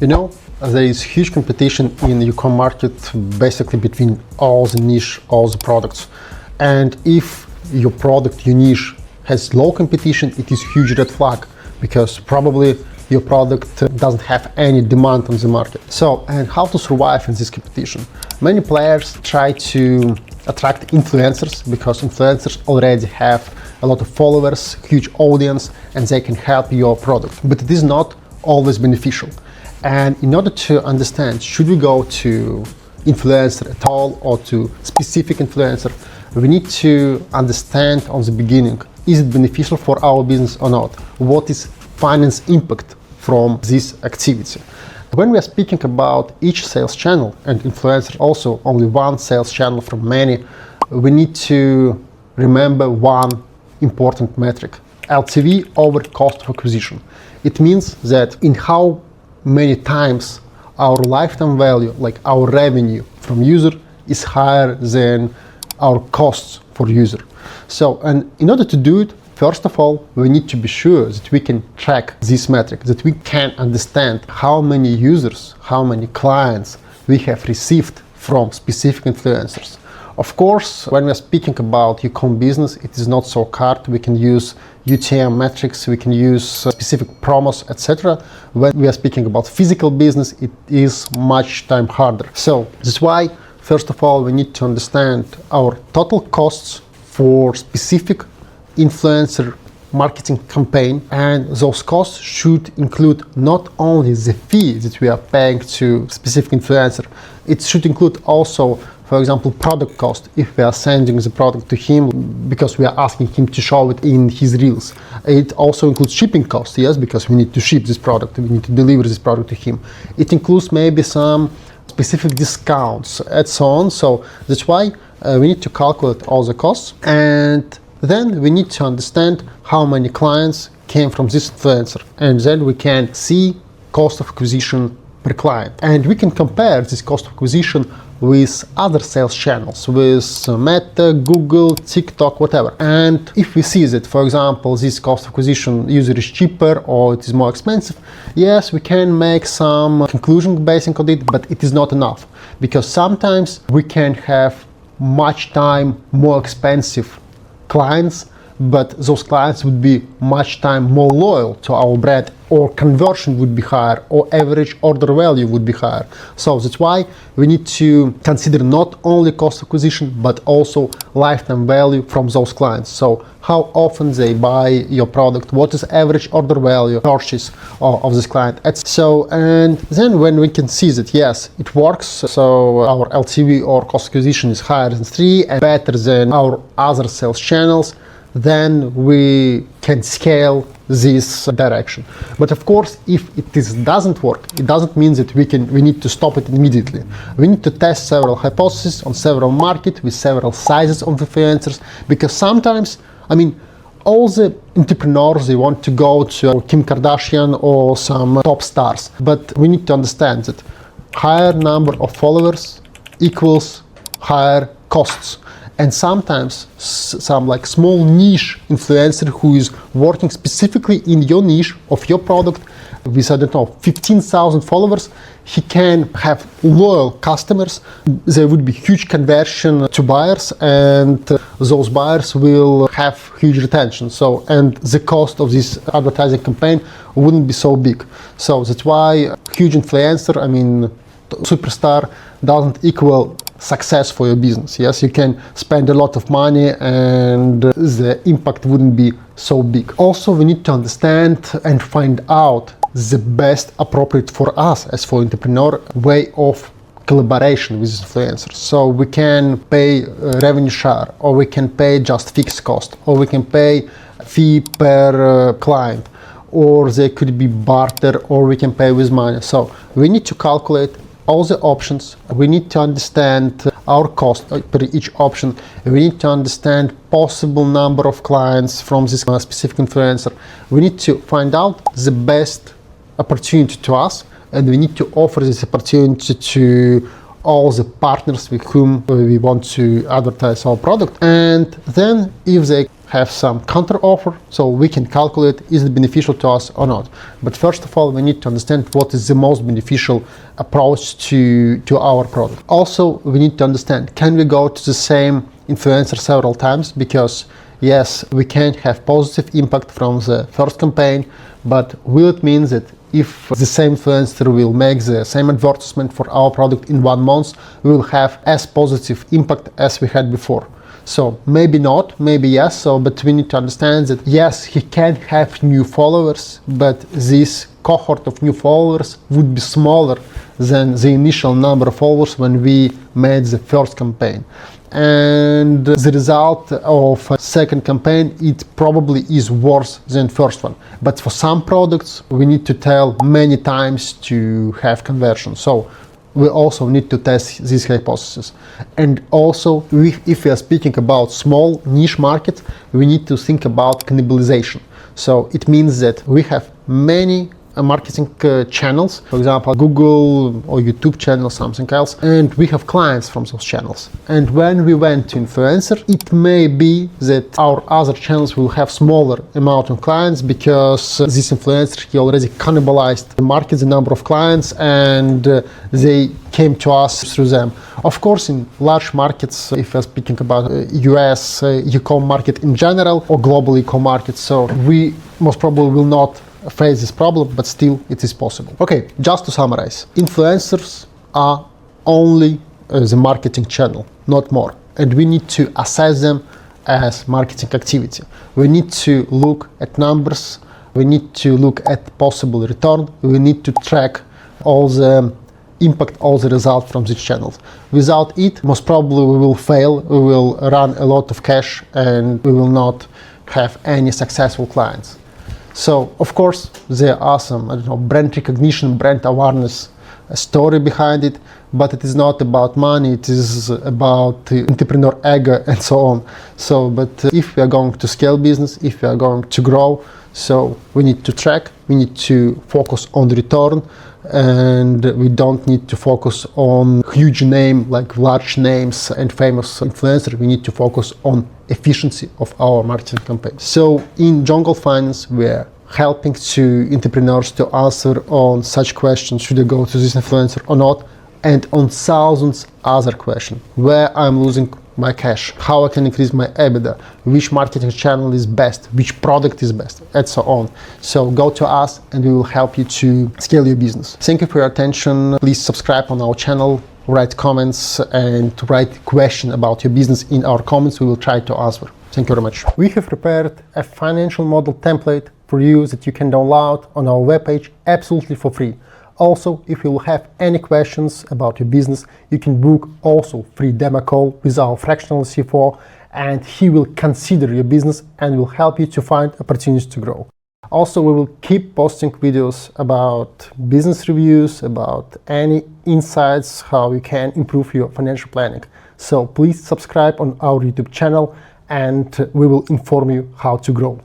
You know, there is huge competition in the e-com market, basically between all the niche, all the products. And if your product, your niche, has low competition, it is huge red flag, because probably your product doesn't have any demand on the market. So, and how to survive in this competition? Many players try to attract influencers, because influencers already have a lot of followers, huge audience, and they can help your product. But it is not always beneficial. And in order to understand, should we go to influencer at all or to specific influencer, we need to understand on the beginning, is it beneficial for our business or not? What is finance impact from this activity? When we are speaking about each sales channel, and influencer also only one sales channel from many, we need to remember one important metric: LTV over cost of acquisition. It means that in how many times our lifetime value, like our revenue from user, is higher than our costs for user. So, and in order to do it, first of all, we need to be sure that we can track this metric, that we can understand how many users, how many clients we have received from specific influencers. Of course, when we are speaking about e-com business, it is not so hard. We can use UTM metrics, we can use specific promos, etc. When we are speaking about physical business, it is much time harder. So that's why, first of all, we need to understand our total costs for specific influencer marketing campaign, and those costs should include not only the fee that we are paying to specific influencer, it should include also, for example, product cost, if we are sending the product to him because we are asking him to show it in his reels. It also includes shipping costs, yes, because we need to ship this product, we need to deliver this product to him. It includes maybe some specific discounts and so on. So that's why we need to calculate all the costs, and then we need to understand how many clients came from this influencer, and then we can see cost of acquisition per client. And we can compare this cost of acquisition with other sales channels, with Meta, Google, TikTok, whatever. And if we see that, for example, this cost of acquisition user is cheaper or it is more expensive, yes, we can make some conclusion based on it, but it is not enough, because sometimes we can have much time more expensive clients, but those clients would be much time more loyal to our brand, or conversion would be higher, or average order value would be higher. So that's why we need to consider not only cost acquisition, but also lifetime value from those clients. So how often they buy your product, what is average order value purchase of this client. So, and then when we can see that yes, it works, so our LTV or cost acquisition is higher than 3 and better than our other sales channels, then we can scale this direction. But of course, if it doesn't work, it doesn't mean that we need to stop it immediately. We need to test several hypotheses on several markets with several sizes of influencers, because sometimes, I mean, all the entrepreneurs, they want to go to Kim Kardashian or some top stars, but we need to understand that higher number of followers equals higher costs. And sometimes some like small niche influencer who is working specifically in your niche of your product with, I don't know, 15,000 followers, he can have loyal customers. There would be huge conversion to buyers, and those buyers will have huge retention. So, and the cost of this advertising campaign wouldn't be so big. So that's why huge influencer, I mean, superstar, doesn't equal success for your business. Yes, you can spend a lot of money and the impact wouldn't be so big. Also, we need to understand and find out the best appropriate for us as for entrepreneur way of collaboration with influencers. So we can pay revenue share, or we can pay just fixed cost, or we can pay fee per client, or they could be barter, or we can pay with money. So we need to calculate all the options. We need to understand our cost per each option. We need to understand possible number of clients from this specific influencer. We need to find out the best opportunity to us, and we need to offer this opportunity to all the partners with whom we want to advertise our product. And then if they have some counter offer, so we can calculate is it beneficial to us or not. But first of all, we need to understand what is the most beneficial approach to our product. Also, we need to understand, can we go to the same influencer several times? Because yes, we can have positive impact from the first campaign, but will it mean that if the same influencer will make the same advertisement for our product in 1 month, we will have as positive impact as we had before? So maybe not, maybe yes, but we need to understand that yes, he can have new followers, but this cohort of new followers would be smaller than the initial number of followers when we made the first campaign. And the result of a second campaign, it probably is worse than first one. But for some products, we need to tell many times to have conversion. So we also need to test this hypothesis. And also, if we are speaking about small niche markets, we need to think about cannibalization. So it means that we have many marketing channels, for example, Google or YouTube channel, something else, and we have clients from those channels. And when we went to influencer, it may be that our other channels will have smaller amount of clients because this influencer, he already cannibalized the market, the number of clients, and they came to us through them. Of course, in large markets, if we're speaking about US e-com market in general or global e-com market, so we most probably will not face this problem, but still it is possible. Okay, just to summarize, influencers are only the marketing channel, not more. And we need to assess them as marketing activity. We need to look at numbers, we need to look at possible return, we need to track all the impact, all the results from these channels. Without it, most probably we will fail, we will run a lot of cash, and we will not have any successful clients. So, of course, there are some, brand recognition, brand awareness story behind it, but it is not about money, it is about entrepreneur ego and so on. So, but if we are going to scale business, if we are going to grow, so we need to track, we need to focus on the return, and we don't need to focus on huge name, like large names and famous influencers. We need to focus on efficiency of our marketing campaign. So in Jungle Finance, we're helping to entrepreneurs to answer on such questions, should I go to this influencer or not, and on thousands other questions, where I'm losing my cash, how I can increase my EBITDA, which marketing channel is best, which product is best, and so on. So go to us and we will help you to scale your business. Thank you for your attention. Please subscribe on our channel, write comments, and write questions about your business in our comments. We will try to answer. Thank you very much. We have prepared a financial model template for you that you can download on our webpage absolutely for free. Also, if you will have any questions about your business, you can book also free demo call with our fractional CFO, and he will consider your business and will help you to find opportunities to grow. Also, we will keep posting videos about business reviews, about any insights, how you can improve your financial planning. So please subscribe on our YouTube channel and we will inform you how to grow.